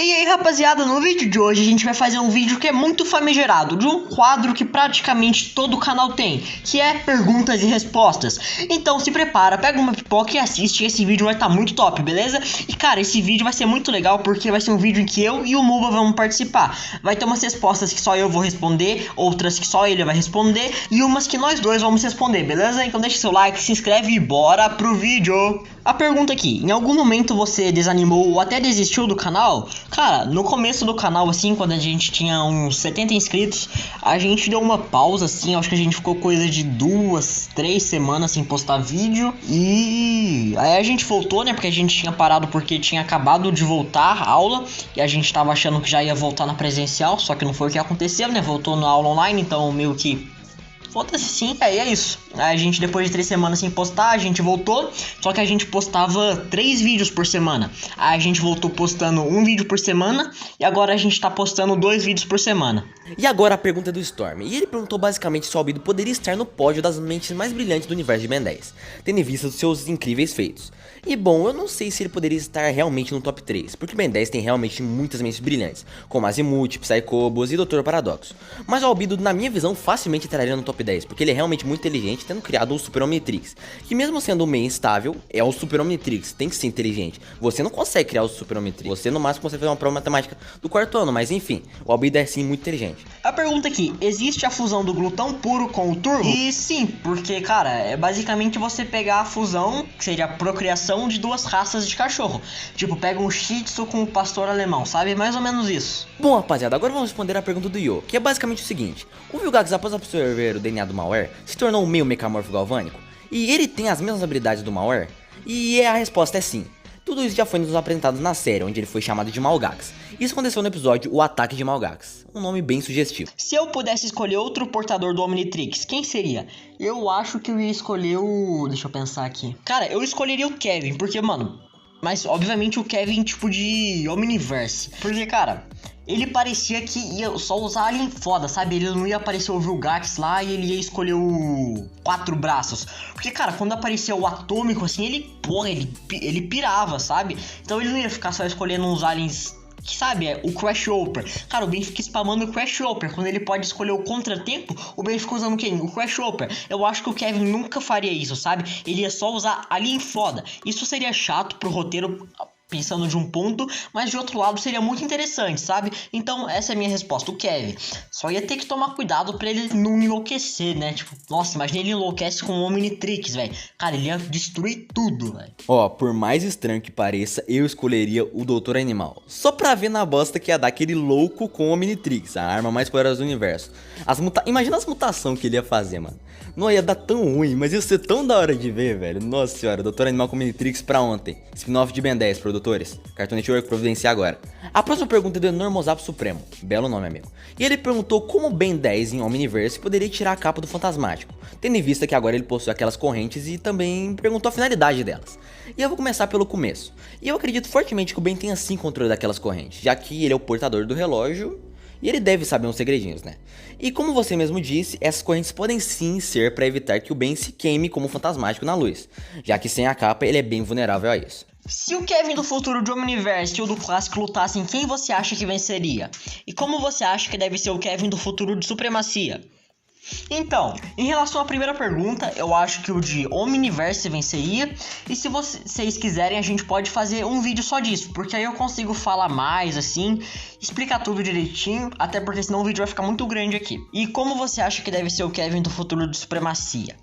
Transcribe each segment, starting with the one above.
E aí rapaziada, no vídeo de hoje a gente vai fazer um vídeo que é muito famigerado, de um quadro que praticamente todo canal tem, que é perguntas e respostas. Então se prepara, pega uma pipoca e assiste, esse vídeo vai estar muito top, beleza? E cara, esse vídeo vai ser muito legal porque vai ser um vídeo em que eu e o Muba vamos participar. Vai ter umas respostas que só eu vou responder, outras que só ele vai responder e umas que nós dois vamos responder, beleza? Então deixa seu like, se inscreve e bora pro vídeo! A pergunta aqui, em algum momento você desanimou ou até desistiu do canal? Cara, no começo do canal, assim, quando a gente tinha uns 70 inscritos, a gente deu uma pausa, assim, acho que a gente ficou coisa de 2, 3 semanas sem postar vídeo. E aí a gente voltou, né, porque a gente tinha parado porque tinha acabado de voltar a aula e a gente tava achando que já ia voltar na presencial, só que não foi o que aconteceu, né, voltou na aula online, então meio que... foda-se sim, é isso. A gente depois de 3 semanas sem postar, a gente voltou. Só que a gente postava 3 vídeos por semana. Aí a gente voltou postando um vídeo por semana. E agora a gente tá postando 2 vídeos por semana. E agora a pergunta do Storm. E ele perguntou basicamente se o Albedo poderia estar no pódio das mentes mais brilhantes do universo de Ben 10, tendo em vista os seus incríveis feitos. E bom, eu não sei se ele poderia estar realmente no top 3, porque Ben 10 tem realmente muitas mentes brilhantes, como Azimuth, Psychobos e Dr. Paradoxo. Mas o Albedo, na minha visão, facilmente entraria no top 10, porque ele é realmente muito inteligente, tendo criado o Super Omnitrix, que mesmo sendo um meio instável, é o Super Omnitrix, tem que ser inteligente. Você não consegue criar o Super Omnitrix, você no máximo consegue fazer uma prova matemática do quarto ano, mas enfim, o Albedo é sim muito inteligente. A pergunta aqui, existe a fusão do glutão puro com o turbo? E sim, porque cara, é basicamente você pegar a fusão, que seria a procriação de 2 raças de cachorro. Tipo, pega um Shih Tzu com o pastor alemão, sabe? Mais ou menos isso. Bom rapaziada, agora vamos responder a pergunta do Yo, que é basicamente o seguinte: o Vilgax, após absorver o DNA do Malware, se tornou um meio mecamorfo galvânico? E ele tem as mesmas habilidades do Malware? E a resposta é sim. Tudo isso já foi nos apresentado na série, onde ele foi chamado de Malgax. Isso aconteceu no episódio O Ataque de Malgax, um nome bem sugestivo. Se eu pudesse escolher outro portador do Omnitrix, quem seria? Eu acho que eu ia escolher o... deixa eu pensar aqui. Cara, eu escolheria o Kevin, porque, mano... mas, obviamente, o Kevin, tipo, de Omniverse. Porque, cara... ele parecia que ia só usar alien foda, sabe? Ele não ia aparecer o Vilgax lá e ele ia escolher o 4 braços. Porque, cara, quando aparecia o Atômico, assim, ele, porra, ele pirava, sabe? Então ele não ia ficar só escolhendo uns aliens... que sabe, é o Crash Hopper. Cara, o Ben fica spamando o Crash Hopper. Quando ele pode escolher o contratempo, o Ben fica usando quem? O Crash Hopper. Eu acho que o Kevin nunca faria isso, sabe? Ele ia só usar alien foda. Isso seria chato pro roteiro... pensando de um ponto, mas de outro lado seria muito interessante, sabe? Então essa é a minha resposta, o Kevin. Só ia ter que tomar cuidado pra ele não enlouquecer, né? Tipo, nossa, imagina ele enlouquece com o Omnitrix, velho. Cara, ele ia destruir tudo, velho. Ó, por mais estranho que pareça, eu escolheria o Doutor Animal. Só pra ver na bosta que ia dar aquele louco com o Omnitrix, a arma mais poderosa do universo. Imagina as mutações que ele ia fazer, mano. Não ia dar tão ruim, mas ia ser tão da hora de ver, velho. Nossa senhora, Doutor Animal com Omnitrix pra ontem. Spin-off de Ben 10, produtores. Cartoon Network providencia agora. A próxima pergunta é do Enormosap Supremo. Belo nome, amigo. E ele perguntou como Ben 10 em Omniverse poderia tirar a capa do Fantasmático, tendo em vista que agora ele possui aquelas correntes, e também perguntou a finalidade delas. E eu vou começar pelo começo. E eu acredito fortemente que o Ben tenha sim controle daquelas correntes, já que ele é o portador do relógio e ele deve saber uns segredinhos, né? E como você mesmo disse, essas correntes podem sim ser para evitar que o Ben se queime como Fantasmático na luz, já que sem a capa ele é bem vulnerável a isso. Se o Kevin do futuro de Omniverse e o do clássico lutassem, quem você acha que venceria? E como você acha que deve ser o Kevin do futuro de Supremacia? Então, em relação à primeira pergunta, eu acho que o de Omniverse venceria. E se vocês quiserem, a gente pode fazer um vídeo só disso, porque aí eu consigo falar mais, assim, explicar tudo direitinho, até porque senão o vídeo vai ficar muito grande aqui. E como você acha que deve ser o Kevin do futuro de Supremacia?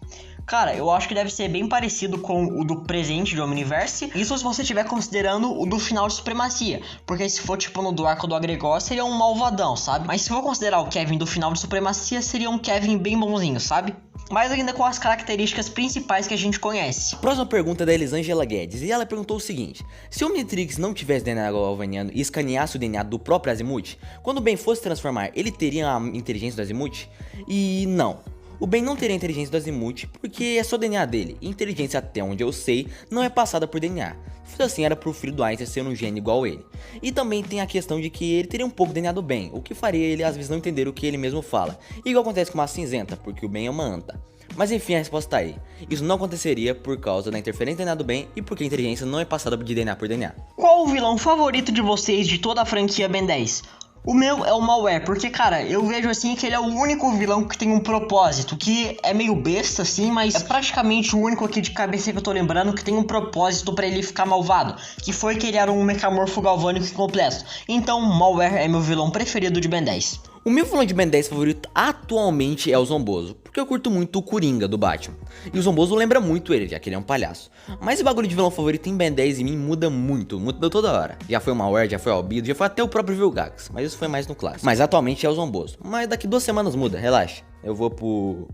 Cara, eu acho que deve ser bem parecido com o do presente de Omniverse. Isso se você estiver considerando o do final de Supremacia. Porque se for tipo no do arco do Agregor, seria um malvadão, sabe? Mas se for considerar o Kevin do final de Supremacia, seria um Kevin bem bonzinho, sabe? Mas ainda com as características principais que a gente conhece. Próxima pergunta é da Elisângela Guedes, e ela perguntou o seguinte: se o Omnitrix não tivesse DNA galvaniano e escaneasse o DNA do próprio Azimuth, quando o Ben fosse transformar, ele teria a inteligência do Azimuth? E não. O Ben não teria a inteligência do Azimuth porque é só o DNA dele, e inteligência, até onde eu sei, não é passada por DNA. Se fosse assim, era pro filho do Einstein ser um gênio igual ele. E também tem a questão de que ele teria um pouco do DNA do Ben, o que faria ele às vezes não entender o que ele mesmo fala, igual acontece com uma cinzenta, porque o Ben é uma anta. Mas enfim, a resposta tá aí. Isso não aconteceria por causa da interferência do DNA do Ben e porque a inteligência não é passada de DNA por DNA. Qual o vilão favorito de vocês de toda a franquia Ben 10? O meu é o Malware, porque, cara, eu vejo assim que ele é o único vilão que tem um propósito, que é meio besta assim, mas é praticamente o único aqui de cabeça que eu tô lembrando que tem um propósito pra ele ficar malvado, que foi que ele era um mecamorfo galvânico incompleto. Então, Malware é meu vilão preferido de Ben 10. O meu vilão de Ben 10 favorito atualmente é o Zomboso, porque eu curto muito o Coringa do Batman. E o Zomboso lembra muito ele, já que ele é um palhaço. Mas o bagulho de vilão favorito em Ben 10 em mim muda muito toda hora. Já foi o Malware, já foi o Albedo, já foi até o próprio Vilgax, mas isso foi mais no clássico. Mas atualmente é o Zomboso. Mas daqui 2 semanas muda, relaxa. Eu vou pro...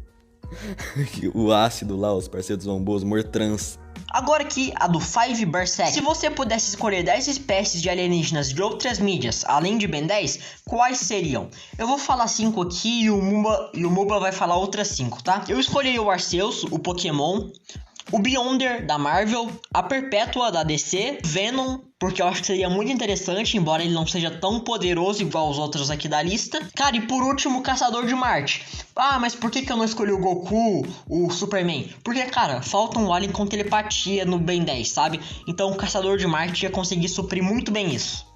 o ácido lá, os parceiros do Zomboso, Mortrans. Agora aqui, a do Five Berserk. Se você pudesse escolher 10 espécies de alienígenas de outras mídias, além de Ben 10, quais seriam? Eu vou falar 5 aqui e o Muba vai falar outras 5, tá? Eu escolhi o Arceus, o Pokémon, o Beyonder da Marvel, a Perpétua da DC, Venom, porque eu acho que seria muito interessante, embora ele não seja tão poderoso igual os outros aqui da lista. Cara, e por último, o Caçador de Marte. Ah, mas por que eu não escolhi o Goku, o Superman? Porque, cara, falta um alien com telepatia no Ben 10, sabe? Então o Caçador de Marte ia conseguir suprir muito bem isso.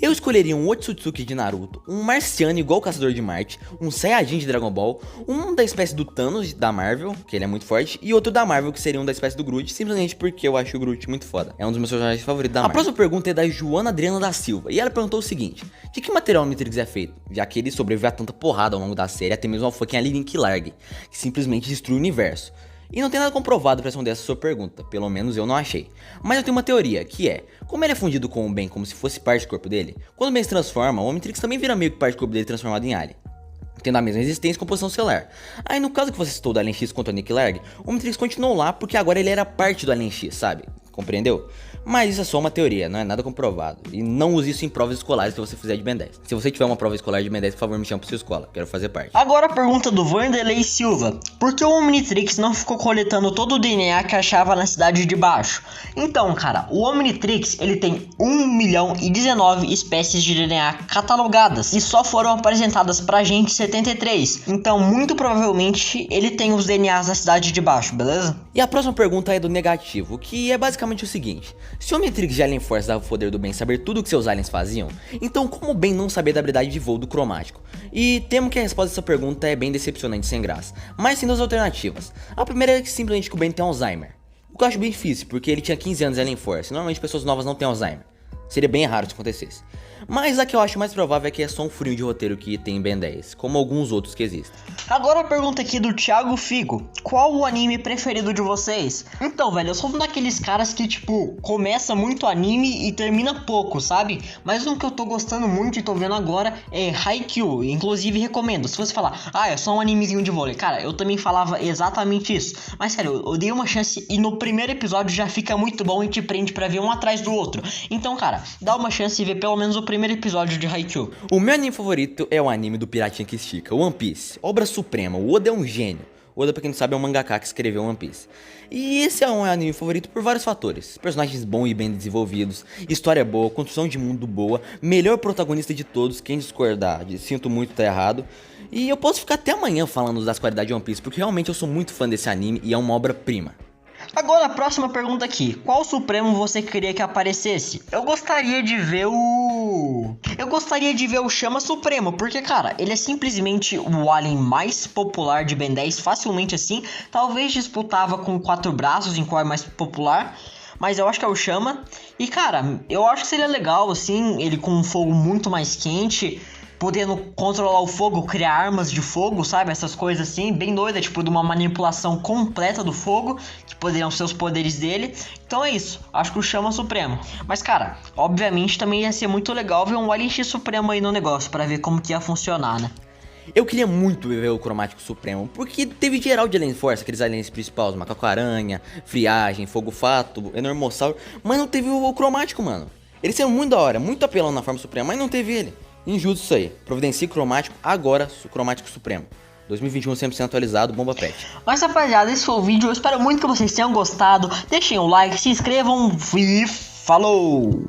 Eu escolheria um Otsutsuki de Naruto, um Marciano igual o Caçador de Marte, um Saiyajin de Dragon Ball, um da espécie do Thanos da Marvel, que ele é muito forte, e outro da Marvel, que seria um da espécie do Groot, simplesmente porque eu acho o Groot muito foda. É um dos meus personagens favoritos da Marvel. A próxima pergunta é da Joana Adriana da Silva, e ela perguntou o seguinte: de que material o Omnitrix é feito? Já que ele sobreviveu a tanta porrada ao longo da série, até mesmo ao fucking alien Killarg, que simplesmente destrui o universo. E não tem nada comprovado pra responder essa sua pergunta, pelo menos eu não achei. Mas eu tenho uma teoria, que é, como ele é fundido com o Ben como se fosse parte do corpo dele, quando o Ben se transforma, o Omnitrix também vira meio que parte do corpo dele transformado em alien, tendo a mesma existência e composição celular. Aí no caso que você citou do Alien X contra o Nick Larg, o Omnitrix continuou lá porque agora ele era parte do Alien X, sabe? Compreendeu? Mas isso é só uma teoria, não é nada comprovado. E não use isso em provas escolares que você fizer de Ben 10. Se você tiver uma prova escolar de Ben 10, por favor, me chame pra sua escola, quero fazer parte. Agora a pergunta do Vanderlei Silva: por que o Omnitrix não ficou coletando todo o DNA que achava na cidade de baixo? Então, cara, o Omnitrix, ele tem 1.019 espécies de DNA catalogadas e só foram apresentadas pra gente 73. Então, muito provavelmente, ele tem os DNAs da cidade de baixo, beleza? E a próxima pergunta é do negativo, que é basicamente o seguinte: se o Omnitrix de Alien Force dava o poder do Ben saber tudo o que seus aliens faziam, então como o Ben não sabia da habilidade de voo do cromático? E temo que a resposta dessa pergunta é bem decepcionante sem graça, mas tem duas alternativas. A primeira é que simplesmente que o Ben tem Alzheimer, o que eu acho bem difícil, porque ele tinha 15 anos em Alien Force, normalmente pessoas novas não têm Alzheimer. Seria bem raro se acontecesse. Mas a que eu acho mais provável é que é só um furinho de roteiro que tem em Ben 10, como alguns outros que existem. Agora a pergunta aqui do Thiago Figo: qual o anime preferido de vocês? Então, velho, eu sou um daqueles caras que, tipo, começa muito anime e termina pouco, sabe? Mas um que eu tô gostando muito e tô vendo agora é Haikyuu. Inclusive, recomendo. Se você falar, é só um animezinho de vôlei, cara, eu também falava exatamente isso. Mas, sério, eu dei uma chance e no primeiro episódio já fica muito bom e te prende pra ver um atrás do outro. Então, cara, dá uma chance e vê pelo menos o primeiro episódio de Haikyuu. O meu anime favorito é o anime do Piratinha que Estica, One Piece, obra suprema. O Oda é um gênio. O Oda, pra quem não sabe, é um mangaka que escreveu One Piece. E esse é um anime favorito por vários fatores: personagens bons e bem desenvolvidos, história boa, construção de mundo boa, melhor protagonista de todos. Quem discordar, sinto muito, tá errado. E eu posso ficar até amanhã falando das qualidades de One Piece, porque realmente eu sou muito fã desse anime e é uma obra-prima. Agora a próxima pergunta aqui: qual Supremo você queria que aparecesse? Eu gostaria de ver o Chama Supremo, porque, cara, ele é simplesmente o alien mais popular de Ben 10, facilmente assim. Talvez disputava com o Quatro Braços em qual é mais popular, mas eu acho que é o Chama. E, cara, eu acho que seria legal, assim, ele com um fogo muito mais quente, podendo controlar o fogo, criar armas de fogo, sabe? Essas coisas assim, bem doida, tipo de uma manipulação completa do fogo, que poderiam ser os poderes dele. Então é isso, acho que o Chama Supremo. Mas, cara, obviamente também ia ser muito legal ver um Alien X Supremo aí no negócio, pra ver como que ia funcionar, né? Eu queria muito ver o Cromático Supremo, porque teve geral de Alien Force, aqueles aliens principais, Macaco-Aranha, Friagem, Fogo-Fato, Enormossauro, mas não teve o Cromático, mano. Ele saiu muito da hora, muito apelão na forma suprema, mas não teve ele. Injusto isso aí. Providencie Cromático agora, o Cromático Supremo. 2021 100% atualizado, bomba pet. Mas rapaziada, esse foi o vídeo, eu espero muito que vocês tenham gostado. Deixem o like, se inscrevam e falou!